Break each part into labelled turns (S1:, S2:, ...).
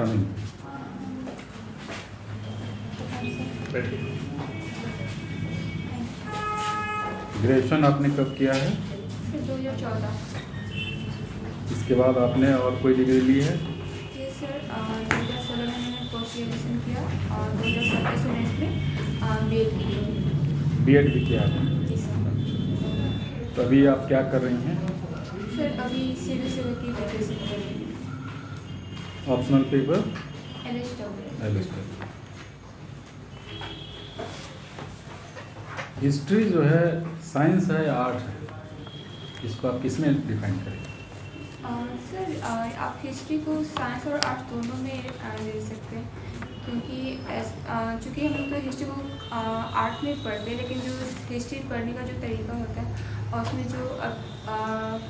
S1: Coming. Graduation आपने कब किया है?
S2: 2014।
S1: इसके बाद आपने और कोई डिग्री ली है?
S2: ये सर 2016 में मैंने पोस्ट ग्रेजुएशन किया और 2017 में बीएड की।
S1: बीएड भी किया है?
S2: जी सर।
S1: तो अभी आप क्या कर रही हैं?
S2: सर अभी सिविल सर्विस की प्रिपरेशन कर रही हूँ।
S1: Optional paper?
S2: LSW।
S1: हिस्ट्री जो है साइंस है या आर्ट है, इसको आप किस में डिफाइन करें?
S2: सर आप हिस्ट्री को साइंस और आर्ट दोनों में ले सकते हैं, क्योंकि चूँकि हम लोग तो हिस्ट्री को आर्ट में पढ़ते हैं, लेकिन जो हिस्ट्री पढ़ने का जो तरीका होता है और उसमें जो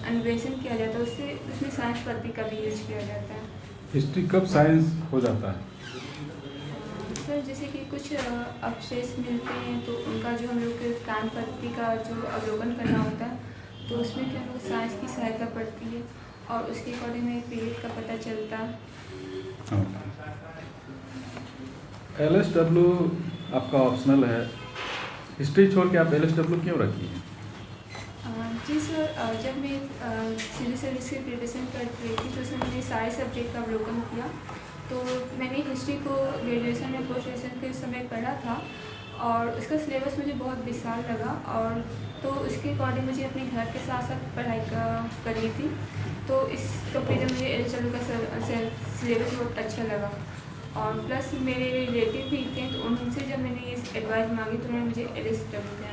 S2: अन्वेषण किया जाता है उसमें साइंस पद्धति का भी यूज किया जाता है।
S1: हिस्ट्री कब साइंस हो जाता है?
S2: सर जैसे कि कुछ अवशेष मिलते हैं तो उनका जो हम लोग के ज्ञान पद्धति का जो अवलोकन करना होता है, तो उसमें क्या लोग साइंस की सहायता पड़ती है और उसके अकॉर्डिंग में पीरियड का पता चलता है।
S1: LSW आपका ऑप्शनल है, हिस्ट्री छोड़ के आप LSW क्यों रखी है?
S2: जी सर, जब मैं सिविल सर्विस की प्रिपरेशन कर रही थी तो उसमें मैंने सारे सब्जेक्ट का अवलोकन किया, तो मैंने हिस्ट्री को ग्रेजुएशन में पोस्ट ग्रेजुएशन के समय पढ़ा था और उसका सिलेबस मुझे बहुत विशाल लगा, और तो उसके अकॉर्डिंग मुझे अपने घर के साथ साथ पढ़ाई करनी थी, तो इस कंपेरिजन मुझे LSW का सिलेबस बहुत अच्छा लगा। और प्लस मेरे रिलेटिव भी थे, तो उनसे जब मैंने ये एडवाइस मांगी तो उन्होंने मुझे LSW दिया।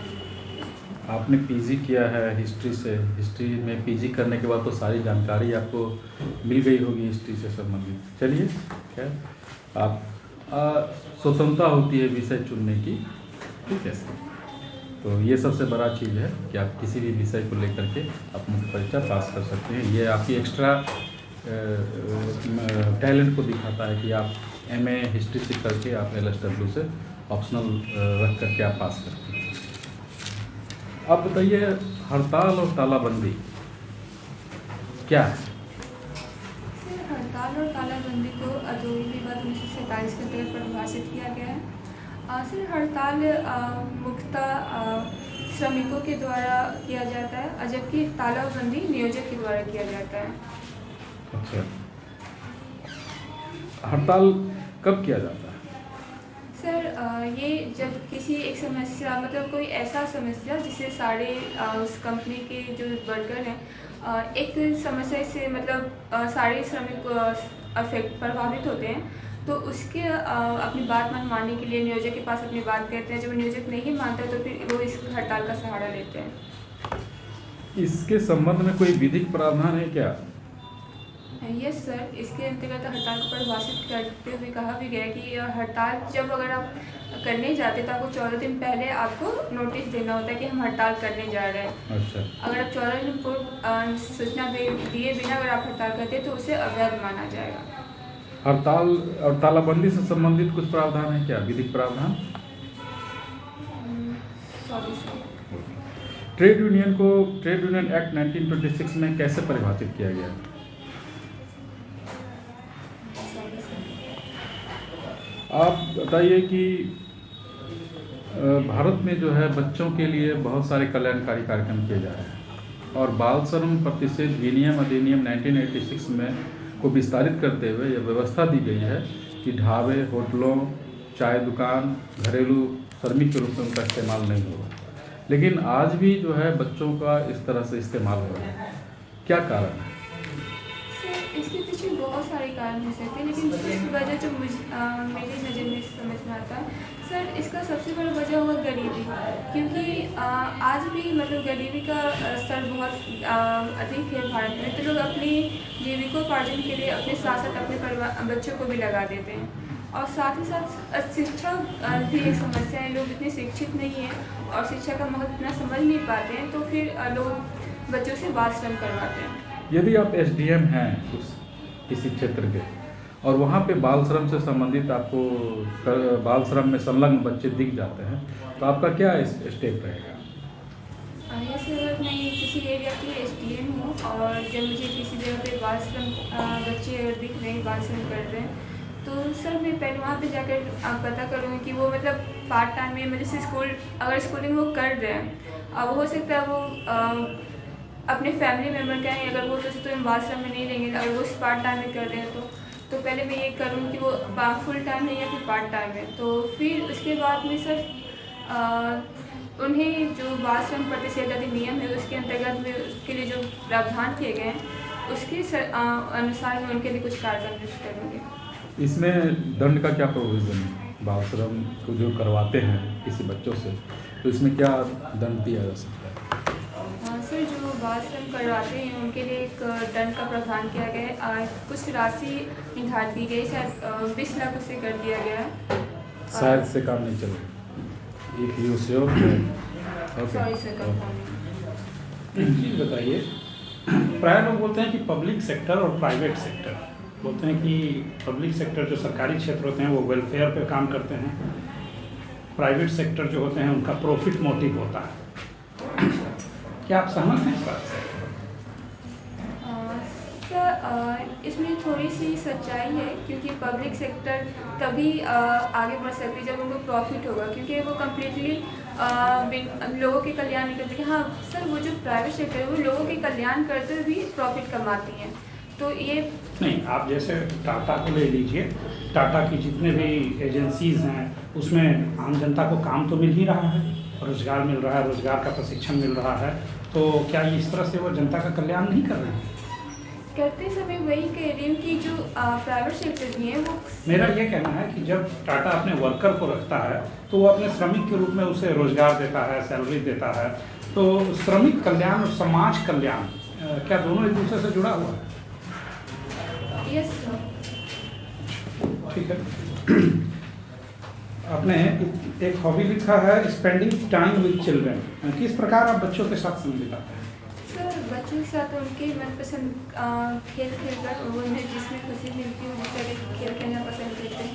S1: आपने पीजी किया है हिस्ट्री से, हिस्ट्री में पीजी करने के बाद तो सारी जानकारी आपको मिल गई होगी हिस्ट्री से संबंधित। चलिए, क्या आप स्वतंत्रता होती है विषय चुनने की, ठीक है। तो ये सबसे बड़ा चीज़ है कि आप किसी भी विषय को लेकर के आप मुख्य परीक्षा पास कर सकते हैं। ये आपकी एक्स्ट्रा टैलेंट को दिखाता है कि आप MA हिस्ट्री से करके आप LSW से ऑप्शनल रख करके आप पास करते हैं। आप बताइए, हड़ताल और तालाबंदी क्या है?
S2: सर हड़ताल और तालाबंदी को औद्योगिक विवाद 1947 के तहत परिभाषित किया गया है। सर हड़ताल मुख्यतः श्रमिकों के द्वारा किया जाता है, जबकि तालाबंदी नियोजक के द्वारा किया जाता है।
S1: अच्छा, हड़ताल कब किया जाता है?
S2: सर ये जब किसी एक समस्या, मतलब कोई ऐसा समस्या जिससे सारे उस कंपनी के जो वर्कर हैं एक समस्या से मतलब सारे श्रमिक प्रभावित होते हैं, तो उसके अपनी बात मनवाने के लिए नियोजक के पास अपनी बात कहते हैं। जब नियोजक नहीं मानता तो फिर वो इस हड़ताल का सहारा लेते हैं।
S1: इसके संबंध में कोई विधिक प्रावधान है क्या?
S2: यस सर, इसके अंतर्गत हड़ताल को परिभाषित करते हुए कहा भी गया कि हड़ताल जब अगर आप करने जाते तो आपको 14 दिन पहले आपको नोटिस देना होता है कि हम हड़ताल करने जा रहे हैं।
S1: अच्छा।
S2: अगर आप 14 दिन पूर्व सूचना दिए बिना अगर आप हड़ताल करते हैं तो उसे अवैध माना जाएगा।
S1: हड़ताल और तालाबंदी से संबंधित कुछ प्रावधान है क्या, विधिक प्रावधान?
S2: Sorry sir.
S1: Trade union act 1926 में कैसे परिभाषित किया गया? आप बताइए कि भारत में जो है बच्चों के लिए बहुत सारे कल्याणकारी कार्यक्रम किए जा रहे हैं और बाल श्रम प्रतिषेध अधिनियम 1986 में को विस्तारित करते हुए यह व्यवस्था दी गई है कि ढाबे, होटलों, चाय दुकान, घरेलू श्रमिक के रूप में उनका इस्तेमाल नहीं होगा, लेकिन आज भी जो है बच्चों का इस तरह से इस्तेमाल हो रहा है। क्या कारण है?
S2: इसके पीछे बहुत सारे कारण हो सकते हैं, लेकिन सबसे वजह जो मेरी नज़र में समझ में आता है सर, इसका सबसे बड़ा वजह होगा गरीबी, क्योंकि आज भी मतलब गरीबी का स्तर बहुत अधिक है भारत में। तो लोग अपनी जीविकोपार्जन के लिए अपने साथ साथ अपने परिवार बच्चों को भी लगा देते हैं, और साथ ही साथ शिक्षा भी एक समस्या है। लोग इतने शिक्षित नहीं हैं और शिक्षा का महत्व इतना समझ नहीं पाते हैं, तो फिर लोग बच्चों से बाल श्रम करवाते हैं।
S1: यदि आप SDM हैं किसी क्षेत्र के और वहाँ पे बाल श्रम से संबंधित आपको बाल श्रम में संलग्न बच्चे दिख जाते हैं, तो आपका क्या स्टेप रहेगा?
S2: जैसे अगर मैं किसी एरिया की SDM हूँ और जब मुझे किसी जगह पे बाल श्रम बच्चे अगर दिख रहे हैं, बाल श्रम कर रहे हैं, तो सर मैं पहले वहाँ पे जाकर पता करूँगी कि वो मतलब पार्ट टाइम में मतलब स्कूल अगर स्कूलिंग वो कर रहे हैं, अब हो सकता है वो अपने फैमिली मेम्बर का है, अगर वो तो हम आश्रम में नहीं लेंगे, अगर वो पार्ट टाइम में कर रहे हैं तो पहले मैं ये करूँ कि वो फुल टाइम है या फिर पार्ट टाइम है। तो फिर उसके बाद में सर उन्हें जो आश्रम प्रतिषेध अधिनियम है उसके अंतर्गत में उसके लिए जो प्रावधान किए गए हैं उसके अनुसार मैं उनके लिए कुछ कार्यक्रम करूँगी।
S1: इसमें दंड का क्या प्रोविज़न है? बाल श्रम को जो करवाते हैं किसी बच्चों से, तो इसमें क्या दंड दिया जा सकता है?
S2: सर जो बाल श्रम करवाते हैं उनके लिए एक दंड का प्रावधान किया गया है। कुछ राशि निर्धारित की गई, शायद 20 लाख उससे कर दिया गया है।
S1: शायद से काम नहीं चलेगा। एक you sure?
S2: Sorry sir, confirm.
S3: एक चीज़ बताइए, प्राय लोग बोलते हैं कि पब्लिक सेक्टर और प्राइवेट सेक्टर, बोलते हैं कि पब्लिक सेक्टर जो सरकारी क्षेत्र होते हैं वो वेलफेयर पे काम करते हैं, प्राइवेट सेक्टर जो होते हैं उनका प्रॉफिट मोटिव होता है। क्या आप सहमत हैं इस बात से?
S2: सर इसमें थोड़ी सी सच्चाई है, क्योंकि पब्लिक सेक्टर तभी आगे बढ़ सकती है जब उनको प्रॉफिट होगा, क्योंकि वो कम्प्लीटली लोगों के कल्याण नहीं करते। हाँ सर, वो जो प्राइवेट सेक्टर है वो लोगों के कल्याण करते हुए भी प्रॉफिट कमाती हैं। तो ये
S3: नहीं, आप जैसे टाटा को ले लीजिए, टाटा की जितने भी एजेंसीज हैं उसमें आम जनता को काम तो मिल ही रहा है, रोजगार मिल रहा है, रोजगार का प्रशिक्षण मिल रहा है, तो क्या इस तरह से वो जनता का कल्याण नहीं कर रहे हैं?
S2: करते समय वही कह रही हूँ कि जो प्राइवेट सेक्टर भी है वो,
S3: मेरा ये कहना है कि जब टाटा अपने वर्कर को रखता है तो वो अपने श्रमिक के रूप में उसे रोजगार देता है, सैलरी देता है, तो श्रमिक कल्याण और समाज कल्याण क्या दोनों एक दूसरे से जुड़ा हुआ है?
S2: Yes sir.
S3: ठीक है। आपने एक हॉबी लिखा है, स्पेंडिंग टाइम विद चिल्ड्रन। किस प्रकार आप बच्चों के साथ समय बिताते हैं?
S2: सर बच्चों के साथ उनके मनपसंद खेल खेलकर उन्हें जिसमें खुशी मिलती है उस तरह खेल खेलना पसंद करते हैं,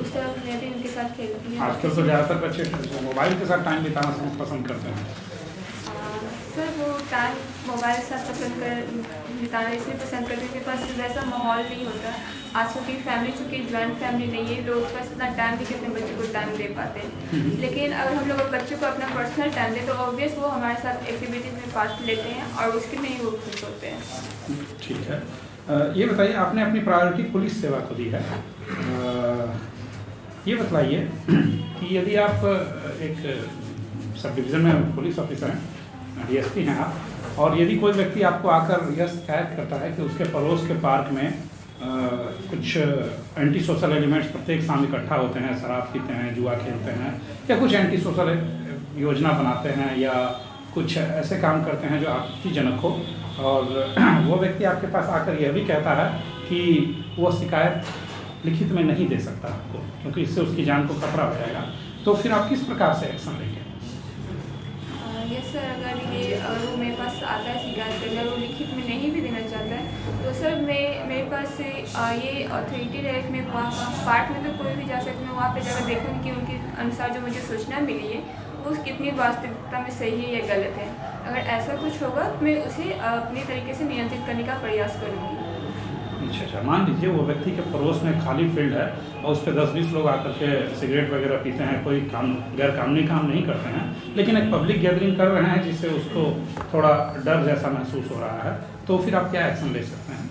S2: उस तरह मैं भी उनके साथ खेलती हूँ।
S3: आजकल तो ज़्यादातर बच्चे मोबाइल के साथ टाइम बिताना पसंद करते हैं।
S2: सर वो टाइम मोबाइल के साथ बिताना इसलिए पसंद करते हैं कि पास वैसा माहौल नहीं होता। आजकल की फैमिली चूँकि ज्वाइंट फैमिली नहीं है, लोग पास इतना टाइम भी अपने बच्चों को टाइम दे पाते हैं। लेकिन अगर हम लोग बच्चों को अपना पर्सनल टाइम दें तो ऑब्वियस वो हमारे साथ एक्टिविटीज़ में पार्ट लेते हैं और उसके में ही वो खुश होते हैं।
S3: ठीक है। ये बताइए, आपने अपनी प्रायोरिटी पुलिस सेवा को दी है, ये बतलाइए कि यदि आप एक सब डिवीज़न में पुलिस ऑफिसर हैं, डीएसपी हैं आप, और यदि कोई व्यक्ति आपको आकर यह शिकायत करता है कि उसके पड़ोस के पार्क में कुछ एंटी सोशल एलिमेंट्स प्रत्येक शाम इकट्ठा होते हैं, शराब पीते हैं, जुआ खेलते हैं, या कुछ एंटी सोशल योजना बनाते हैं या कुछ ऐसे काम करते हैं जो आपत्तिजनक हो, और वो व्यक्ति आपके पास आकर यह भी कहता है कि वो शिकायत लिखित में नहीं दे सकता आपको क्योंकि इससे उसकी जान को खतरा हो जाएगा, तो फिर आप किस प्रकार से एक्शन लेंगे?
S2: यस सर, अगर वो मेरे पास आता है शिकायत करने और वो लिखित में नहीं भी देना चाहता है तो सर मेरे पास से ये अथॉरिटी रहे कि मैं पार्क में तो कोई भी जा सकती हूँ, वहाँ पे जाकर देखूँगी कि उनके अनुसार जो मुझे सूचना मिली है वो कितनी वास्तविकता में सही है या गलत है। अगर ऐसा कुछ होगा मैं उसे अपने तरीके से नियंत्रित करने का प्रयास करूँगी।
S3: अच्छा, मान लीजिए वो व्यक्ति के पड़ोस में खाली फील्ड है और उस पर 10-20 लोग आकर के सिगरेट वगैरह पीते हैं, कोई गैर कानूनी काम नहीं करते हैं, लेकिन एक पब्लिक गैदरिंग कर रहे हैं जिससे उसको थोड़ा डर जैसा महसूस हो रहा है, तो फिर आप क्या एक्शन ले सकते हैं?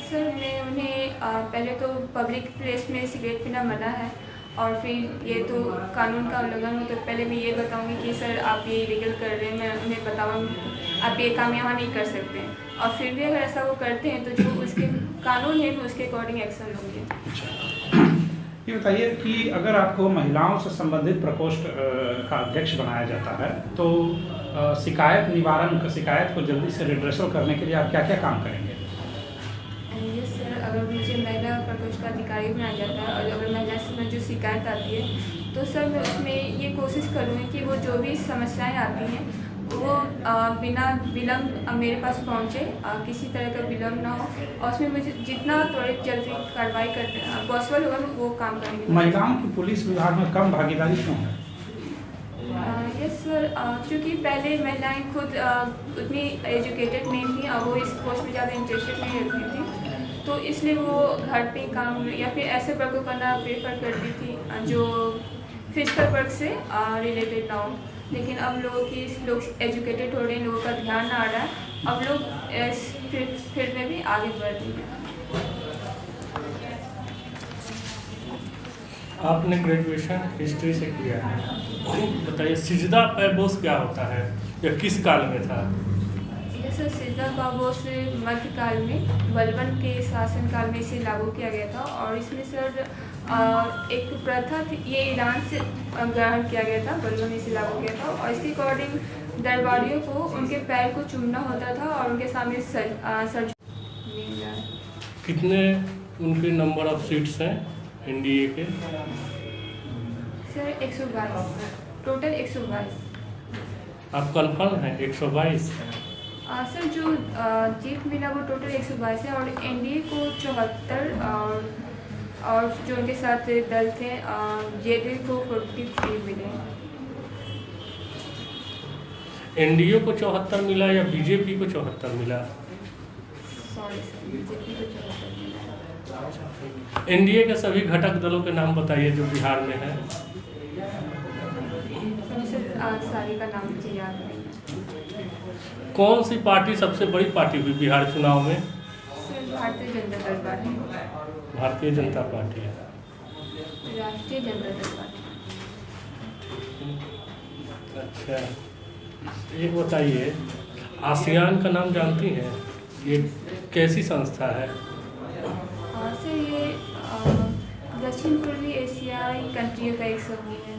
S2: सर मैं उन्हें पहले तो पब्लिक प्लेस में सिगरेट पीना मना है और फिर ये तो कानून का उल्लंघन हो, तो पहले मैं ये बताऊंगी कि सर आप ये इलीगल कर रहे हैं, मैं उन्हें बताऊंगी आप ये काम यहाँ नहीं कर सकते हैं, और फिर भी अगर ऐसा वो करते हैं तो जो उसके कानून है मैं उसके अकॉर्डिंग एक्शन लूँगी।
S3: अच्छा, ये बताइए कि अगर आपको महिलाओं से संबंधित प्रकोष्ठ का अध्यक्ष बनाया जाता है तो शिकायत निवारण, शिकायत को जल्दी से रिड्रेसल करने के लिए आप क्या क्या काम करेंगे?
S2: यस सर, अगर मुझे महिला प्रकोष्ठ का अधिकारी बनाया जाता है और अगर महिला से जो शिकायत आती है तो सर मैं उसमें ये कोशिश करूँगी कि वो जो भी समस्याएं आती हैं वो बिना विलम्ब मेरे पास पहुँचे, किसी तरह का विलम्ब ना हो, और उसमें मुझे जितना त्वरित जल्दी कार्रवाई करते पॉसिबल होगा मैं वो काम करेंगे।
S3: महिलाओं की पुलिस विभाग में कम भागीदारी क्यों है?
S2: यस सर, क्योंकि पहले महिलाएं खुद उतनी एजुकेटेड नहीं थी और वो इस पोस्ट में ज़्यादा इंटरेस्टेड नहीं रहती थी, तो इसलिए वो घर पे काम या फिर ऐसे वर्क को करना प्रेफर करती थी जो फिजिकल वर्क से रिलेटेड ना हो। लेकिन अब लोग एजुकेटेड हो रहे हैं, लोगों का ध्यान आ रहा है, अब लोग इस फील्ड में भी आगे बढ़ रहे हैं।
S4: आपने ग्रेजुएशन हिस्ट्री से किया है, बताइए सिजदा पैबोस क्या होता है या किस काल में था?
S2: जैसे सिजदा पैबोस मध्यकाल में बलबन के शासनकाल में इसे लागू किया गया था और इसमें सर एक प्रथा थी, ये ईरान से ग्रहण किया गया था, बलबन इसे लागू किया था और इसके अकॉर्डिंग दरबारियों को उनके पैर को चूमना होता था और उनके सामने सर
S4: कितने उनके नंबर ऑफ सीट्स हैं एनडीए के?
S2: Sir 122, total 122।
S4: आप कन्फर्म हैं 122?
S2: सर जो जीत मिला वो टोटल 122 है और एनडीए को 74 और जो उनके साथ दल थे जेडीयू को 43 मिले।
S4: एनडीए को 74 मिला या बीजेपी को 74 मिला?
S2: सॉरी सर, बीजेपी को 74 मिला।
S4: एनडीए के सभी घटक दलों के नाम बताइए जो बिहार में है।
S2: सर सारी का नाम मुझे याद नहीं है।
S4: कौन सी पार्टी सबसे बड़ी पार्टी हुई बिहार चुनाव में?
S2: Sir Bharatiya Janata Dal party,
S4: Bharatiya Janata party है।
S2: राष्ट्रीय जनता दल पार्टी।
S4: अच्छा, एक बताइए, आसियान का नाम जानती हैं? ये कैसी संस्था है?
S2: सर ये दक्षिण पूर्वी एशियाई कंट्रियों का एक समूह है।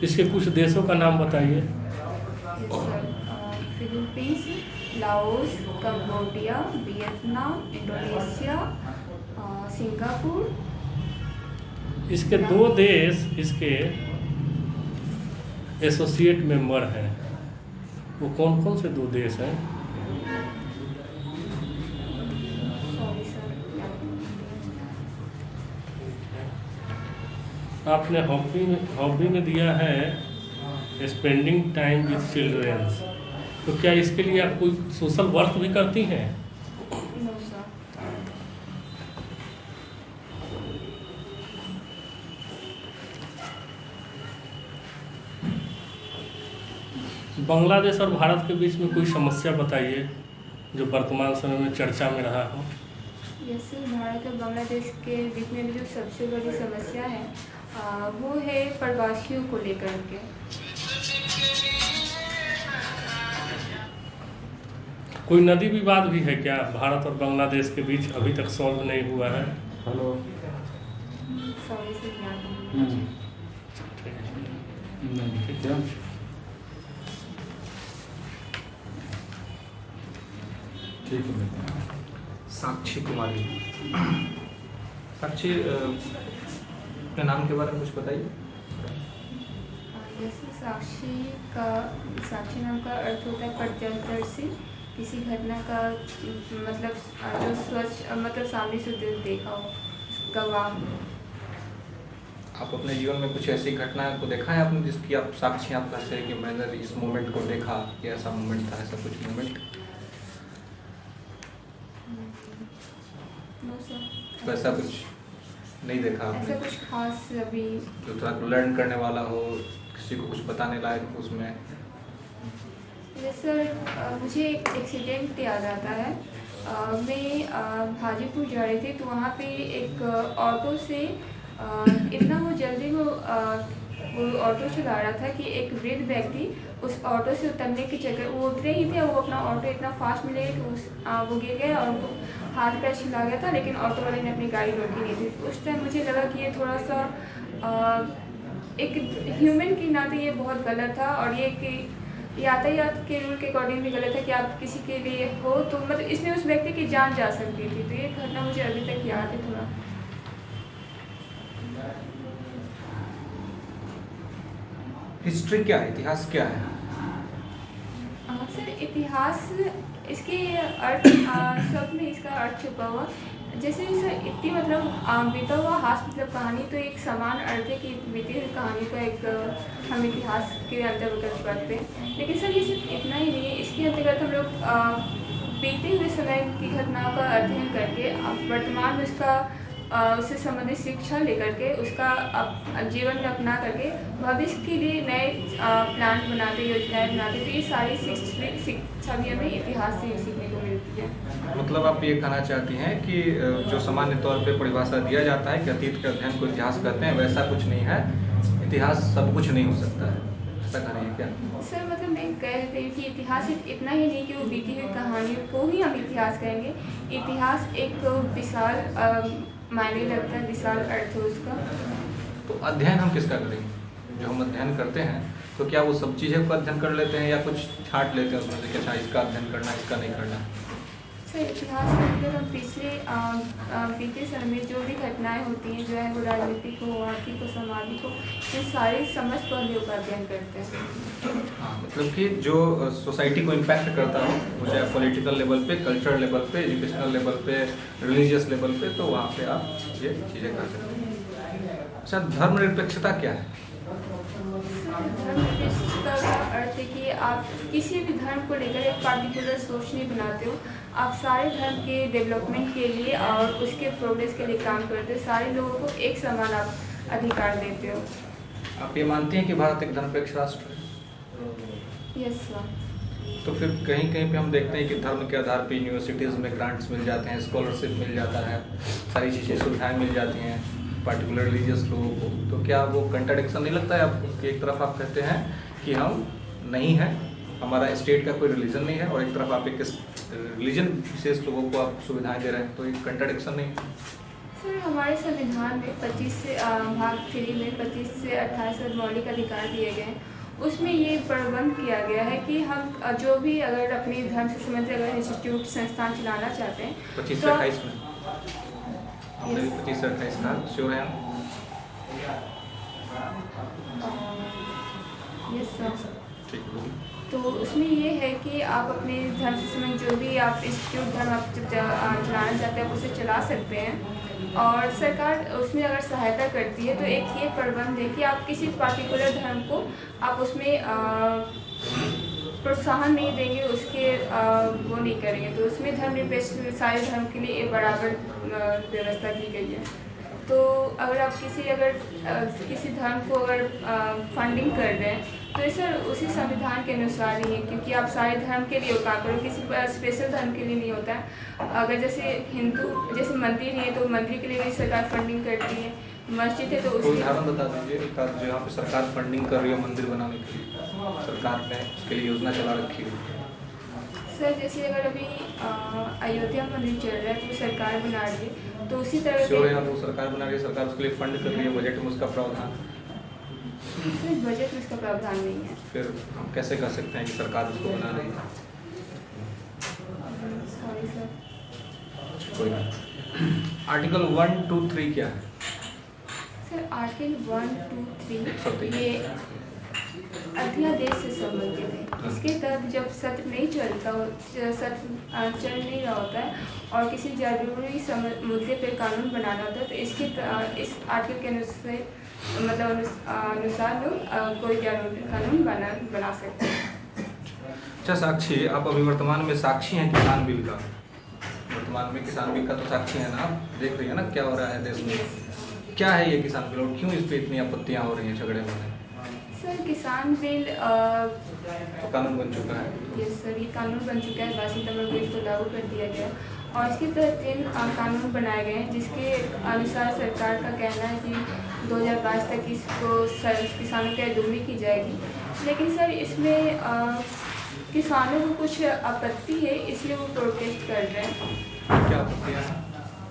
S4: इसके कुछ देशों का नाम बताइए।
S2: Philippines, Laos, Cambodia, Vietnam, Indonesia, Singapore.
S4: इसके 2 देश इसके एसोसिएट मेंबर हैं, वो कौन कौन से 2 देश हैं?
S2: सॉरी सर,
S4: आपने हॉबी में दिया है स्पेंडिंग टाइम विद चिल्ड्रेंस, तो क्या इसके लिए आप कोई सोशल वर्क भी करती हैं?
S2: No sir.
S4: बांग्लादेश और भारत के बीच में कोई समस्या बताइए जो वर्तमान समय में चर्चा में रहा हो।
S2: यस सर, भारत और बांग्लादेश के बीच में जो सबसे बड़ी समस्या है वो है प्रवासियों को लेकर के।
S4: कोई नदी विवाद भी है क्या भारत और बांग्लादेश के बीच? अभी तक सॉल्व नहीं हुआ है।
S1: हेलो।
S2: सॉरी सर, याद नहीं।
S1: ठीक है। ठीक है।
S5: साक्षी कुमारी। साक्षी अपने नाम के बारे में कुछ बताइए।
S2: जैसे साक्षी नाम का अर्थ होता है प्रत्यक्षदर्शी, किसी घटना का मतलब जो स्वच्छ मतलब सामने से देखा हो, गवाह।
S5: आप अपने जीवन में कुछ ऐसी घटना को देखा है आपने जिसकी आप साक्षी आप कह सकते हैं कि मैंने इस मोमेंट को देखा, कि ऐसा मोमेंट था, ऐसा कुछ मोमेंट?
S2: नो सर,
S5: तो ऐसा कुछ नहीं देखा
S2: ऐसा
S5: आपने
S2: कुछ खास अभी
S5: जो थोड़ा लर्न करने वाला हो, किसी को कुछ बताने लायक हो उसमें?
S2: सर मुझे एक एक्सीडेंट याद आता है। मैं हाजीपुर जा रही थी तो वहाँ पे एक ऑटो से इतना वो जल्दी वो ऑटो चला रहा था कि एक वृद्ध व्यक्ति उस ऑटो से उतरने के चक्कर वो उतरे ही थे, वो अपना ऑटो इतना फास्ट में ले कि वो गिर गया और उनको हाथ पैर छिला गया था, लेकिन ऑटो वाले ने अपनी गाड़ी रोकी नहीं थी। उस टाइम मुझे लगा कि ये थोड़ा सा एक ह्यूमन की नाते ये बहुत गलत था और ये कि यातायात के रूल के अकॉर्डिंग भी गलत है कि आप किसी के लिए हो तो मतलब इसमें उस व्यक्ति की जान जा सकती थी। तो ये घटना मुझे अभी तक याद है थोड़ा।
S5: हिस्ट्री क्या है, इतिहास क्या है?
S2: सर इतिहास इसके अर्थ सब में इसका अर्थ छुपा हुआ। जैसे सर इतनी मतलब बीता हुआ हास्य मतलब कहानी तो एक समान अर्थ है कि बीती हुई कहानी का एक हम इतिहास के अंतर्गत करते हैं। लेकिन सर ये सिर्फ इतना ही नहीं है, इसके अंतर्गत हम लोग बीते हुए समय की घटनाओं का अध्ययन करके आप वर्तमान में उससे संबंधित शिक्षा लेकर के उसका जीवन में अपना करके भविष्य के लिए नए प्लान बनाते, योजनाएं बनाते। तो ये सारी शिक्षा भी हमें इतिहास से सीखने को मिलती है।
S5: मतलब आप ये कहना चाहती हैं कि जो सामान्य तौर पे परिभाषा दिया जाता है कि अतीत के अध्ययन को इतिहास कहते हैं, वैसा कुछ नहीं है। इतिहास सब कुछ नहीं हो सकता है, ऐसा कह रही है क्या?
S2: सर मतलब मैं कह रही हूँ कि इतिहास इतना ही नहीं कि वो बीती हुई कहानियों को ही हम इतिहास कहेंगे। इतिहास एक विशाल मायने लगता है, विशाल अर्थ है उसका।
S5: तो अध्ययन हम किसका करेंगे? जो हम अध्ययन करते हैं तो क्या वो सब चीज़ें को अध्ययन कर लेते हैं या कुछ छांट लेते हैं उसमें से कि अच्छा इसका अध्ययन करना, इसका नहीं करना?
S2: सर इतिहास के अंदर हम पिछले बीते समय में जो भी घटनाएं होती हैं, जो है वो राजनीतिक हो, आर्थिक हो, सामाजिक हो, ये सारे समस्त पहलुओं का अध्ययन करते हैं।
S5: हाँ, मतलब कि जो सोसाइटी को इम्पैक्ट करता हो, वो चाहे पॉलिटिकल लेवल पे, कल्चरल लेवल पे, एजुकेशनल लेवल पे, रिलीजियस लेवल पे, तो वहाँ पे आप ये चीज़ें कर सकते हैं। अच्छा, धर्मनिरपेक्षता क्या है?
S2: धर्मनिरपेक्षता का अर्थ है कि आप किसी भी धर्म को लेकर एक पार्टिकुलर सोच नहीं बनाते हो। आप सारे धर्म के डेवलपमेंट के लिए और उसके प्रोग्रेस के लिए काम करते हो। सारे लोगों को एक समान आप अधिकार देते हो।
S5: आप ये मानती हैं कि भारत एक धर्मनिरपेक्ष राष्ट्र है?
S2: Yes sir.
S5: तो फिर कहीं कहीं पे हम देखते हैं कि धर्म के आधार पे यूनिवर्सिटीज़ में ग्रांट्स मिल जाते हैं, स्कॉलरशिप मिल जाता है, सारी चीज़ें सुविधाएं मिल जाती हैं पार्टिकुलर रिलीजियस लोगों को। तो क्या वो कंट्राडिक्शन नहीं लगता है आपको कि एक तरफ आप कहते हैं कि हम नहीं हैं, हमारा स्टेट का कोई रिलीजन नहीं है, और एक तरफ आप एक रिलीजन विशेष लोगों को आप सुविधाएं दे रहे हैं, तो एक कंट्राडिक्शन नहीं है?
S2: सर हमारे संविधान में 25 से भाग 3 में 25 से 28 मौलिक अधिकार दिए गए हैं। उसमें ये प्रबंध किया गया है कि हम जो भी अगर अपने धर्म से संबंधित अगर इंस्टीट्यूट संस्थान चलाना चाहते हैं
S5: 25 से 28 में हमने भी 25 से 28 कहा, श्योर है हम?
S2: Yes sir.
S5: ठीक है।
S2: तो उसमें ये है कि आप अपने धर्म से संबंधित जो भी आप इंस्टीट्यूट धर्म आप चलाना चाहते हैं आप उसे चला सकते हैं, और सरकार उसमें अगर सहायता करती है तो एक ये प्रबंध है कि आप किसी पार्टिकुलर धर्म को आप उसमें प्रोत्साहन नहीं देंगे, उसके वो नहीं करेंगे। तो उसमें धर्मनिरपेक्ष सारे धर्म के लिए एक बराबर व्यवस्था की गई है। तो अगर आप किसी धर्म को अगर फंडिंग कर रहे हैं तो ये सर उसी संविधान के अनुसार ही है, क्योंकि आप सारे धर्म के लिए काम करो, किसी स्पेशल धर्म के लिए नहीं होता है। अगर जैसे हिंदू जैसे मंदिर है तो मंदिर के लिए भी सरकार फंडिंग करती है, मस्जिद है तो
S5: कोई
S2: उसकी
S5: उदाहरण बता दीजिए जो यहाँ पे सरकार फंडिंग कर रही है मंदिर बनाने के लिए, सरकार ने उसके लिए योजना चला रखी है।
S2: सर जैसे अगर अभी अयोध्या मंदिर चल रहा है तो सरकार बना रही है, तो उसी तरह
S5: श्योर है वो सरकार बना रही है, सरकार उसके लिए फंड कर रही है, बजट में उसका प्रावधान।
S2: सर बजट में इसका प्रावधान नहीं है।
S5: फिर हम कैसे कह सकते हैं कि सरकार उसको बना रही है?
S2: Sorry sir.
S5: कोई नहीं। आर्टिकल 1, 2, 3 क्या है?
S2: Sir article 1, 2, 3
S5: 130।
S2: ये अध्यादेश से संबंधित है। इसके तहत जब सत्र नहीं चलता सत्र चल नहीं रहा होता है और किसी जरूरी मुद्दे पर कानून बनाना होता है तो इस आर्टिकल के अनुसार लोग कोई जरूरी कानून बना सकते हैं।
S5: अच्छा साक्षी, आप अभी वर्तमान में साक्षी हैं किसान बिल का? वर्तमान में किसान बिल का तो साक्षी है ना, आप देख रही है ना क्या हो रहा है देश में? क्या है ये किसान बिल और क्यों इस पर इतनी आपत्तियाँ हो रही हैं, झगड़े हो रहे हैं?
S2: सर किसान बिल
S5: तो कानून बन चुका है।
S2: यस सर, ये कानून बन चुका है, 22 सितंबर को इसको लागू कर दिया गया और इसके तहत 3 कानून बनाए गए हैं जिसके अनुसार सरकार का कहना है कि 2022 तक इसको किसानों की आय दोगुनी की जाएगी। लेकिन सर इसमें किसानों को कुछ आपत्ति है, इसलिए वो प्रोटेस्ट कर रहे हैं।
S5: क्या आपत्तियाँ हैं?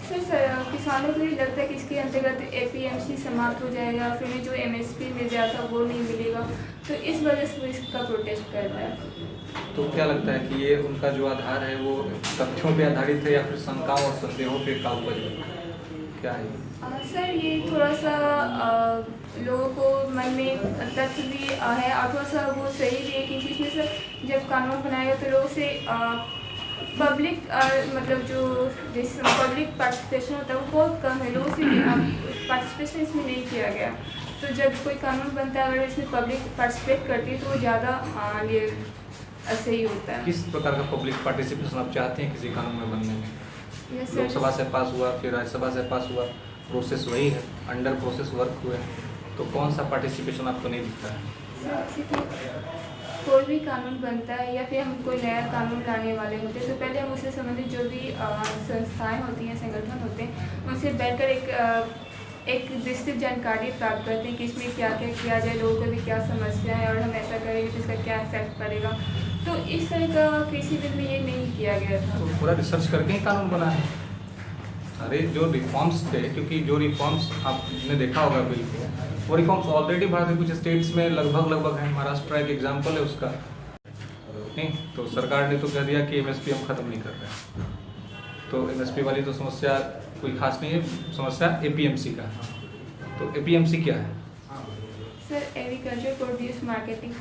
S2: सर किसानों को ये लगता है कि इसके अंतर्गत APMC समाप्त हो जाएगा, फिर जो MSP मिल जाता वो नहीं मिलेगा, तो इस वजह से वो इसका प्रोटेस्ट कर रहा है।
S5: तो क्या लगता है कि ये उनका जो आधार है वो तथ्यों पे आधारित है या फिर शंकाओं और संदेहों पे का उपज है? क्या है
S2: सर ये थोड़ा सा लोगों को मन में तथ्य भी है और थोड़ा सा वो सही भी है, क्योंकि इसमें सर जब कानून बनाएगा तो लोगों से पब्लिक मतलब जो पब्लिक पार्टिसिपेशन होता है वो बहुत कम है, लोगों से पार्टिसिपेशन इसमें नहीं किया गया। तो जब कोई कानून बनता है अगर इसमें पब्लिक पार्टिसिपेट करती है तो वो ज़्यादा ये सही होता है।
S5: किस प्रकार का पब्लिक पार्टिसिपेशन आप चाहते हैं किसी कानून में बनने में?
S2: Yes sir.
S5: लोकसभा से पास हुआ, फिर राज्यसभा से पास हुआ, प्रोसेस वही है, अंडर प्रोसेस वर्क हुए, तो कौन सा पार्टिसिपेशन आपको नहीं दिखता है?
S2: कोई भी कानून बनता है या फिर हम कोई नया कानून लाने वाले होते हैं तो पहले हम उससे संबंधित जो भी संस्थाएं होती हैं, संगठन होते हैं, उनसे बैठकर एक विस्तृत जानकारी प्राप्त करते हैं कि इसमें क्या क्या किया जाए, लोगों को भी क्या समस्या है और हम ऐसा करेंगे तो इसका क्या इफेक्ट पड़ेगा। तो इस तरह का किसी बिल में ये नहीं किया गया था।
S5: तो पूरा रिसर्च करके ही कानून बना है। अरे जो रिफॉर्म्स थे, क्योंकि जो रिफॉर्म्स आपने देखा होगा बिल को, वो रिफॉर्म्स ऑलरेडी भारत के कुछ स्टेट्स में लगभग है। महाराष्ट्र एक एग्जाम्पल है उसका, नहीं तो सरकार ने तो कह दिया कि एमएसपी हम खत्म नहीं कर रहे हैं। तो एमएसपी वाली तो समस्या कोई खास नहीं है, समस्या एपीएमसी का। तो एपीएमसी क्या है?
S2: Sir agriculture produce marketing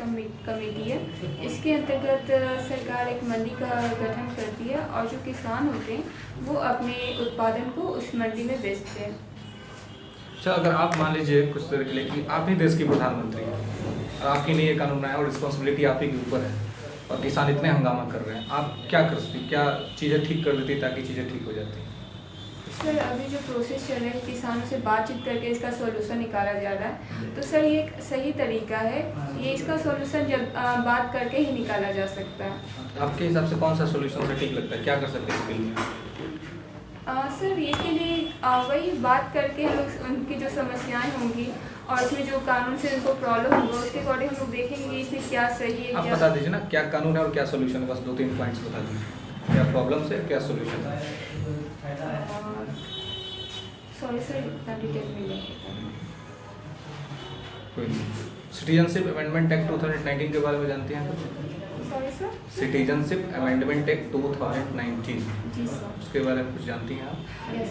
S2: committee है। इसके अंतर्गत सरकार एक मंडी का गठन करती है और जो किसान होते हैं वो अपने उत्पादन को उस मंडी में बेचते हैं।
S5: अच्छा, अगर आप मान लीजिए कुछ देर के लिए कि आप ही देश की प्रधानमंत्री हैं और आपकी नहीं ये कानून बनाया और रिस्पॉन्सिबिलिटी आप ही के ऊपर है और किसान इतने हंगामा कर रहे हैं, आप क्या कर सकती, क्या चीज़ें ठीक कर देती ताकि चीज़ें ठीक हो जाती?
S2: सर अभी जो प्रोसेस चल रहा है किसानों से बातचीत करके इसका सॉल्यूशन निकाला जा रहा है, तो सर ये एक सही तरीका है। ये इसका सॉल्यूशन जब बात करके ही निकाला जा सकता है।
S5: आपके हिसाब से कौन सा सॉल्यूशन से ठीक लगता है, क्या कर सकते हैं इस बिल में?
S2: सर इसके लिए वही बात करके हम लोग उनकी जो समस्याएं होंगी और इसमें जो कानून से उनको प्रॉब्लम होगा उसके अकॉर्डिंग हम लोग देखेंगे इसमें क्या सही है।
S5: आप बता दीजिए ना क्या कानून है और क्या सॉल्यूशन है, बस 2-3 पॉइंट्स बता दीजिए। क्या प्रॉब्लम है, क्या सॉल्यूशन है?
S2: सॉरी सर इतना डिटेल में नहीं पता।
S5: कोई नहीं। सिटीजनशिप अमेंडमेंट एक्ट 2019 के बारे में जानते हैं?
S2: Sorry sir.
S5: Citizenship amendment act 2019,
S2: जी सर।
S5: उसके बारे में कुछ जानती हैं आप?
S2: Yes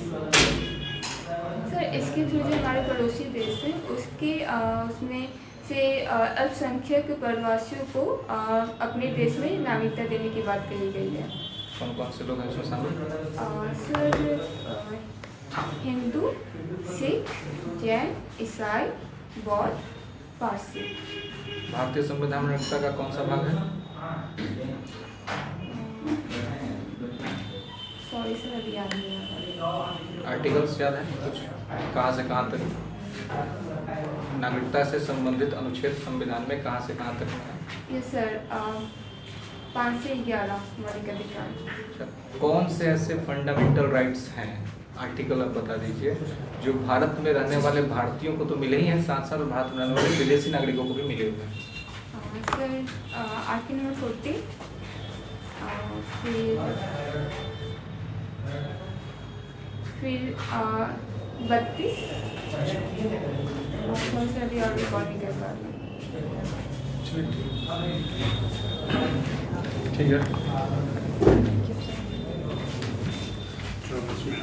S2: sir. इसके थ्रू जो हमारे पड़ोसी देश है उसके उसमें से अल्पसंख्यक प्रवासियों को अपने देश में नागरिकता देने की बात कही गई है।
S5: कौन कौन से लोग हैं इसमें शामिल?
S2: सर हिंदू, सिख, जैन, ईसाई, बौद्ध, पारसी।
S5: भारतीय संविधान में रक्षा का कौन सा भाग है?
S2: सॉरी सर अभी याद नहीं आ रहा।
S5: आर्टिकल्स याद है कुछ, कहाँ से कहाँ तक? नागरिकता से संबंधित अनुच्छेद संविधान में कहाँ से कहाँ तक है?
S2: यस सर 5 से 11 मौलिक अधिकार।
S5: अच्छा, कौन से ऐसे फंडामेंटल राइट्स हैं, आर्टिकल आप बता दीजिए, जो भारत में रहने वाले भारतीयों को तो मिले ही हैं, साथ साथ भारत में रहने वाले विदेशी नागरिकों को भी मिले हुए हैं?
S2: सर आर्टिकल नंबर 40, फिर 32 कौन सा अभी और रिकॉर्ड नहीं कर पा रही।
S1: ठीक है।
S2: Thank you sir.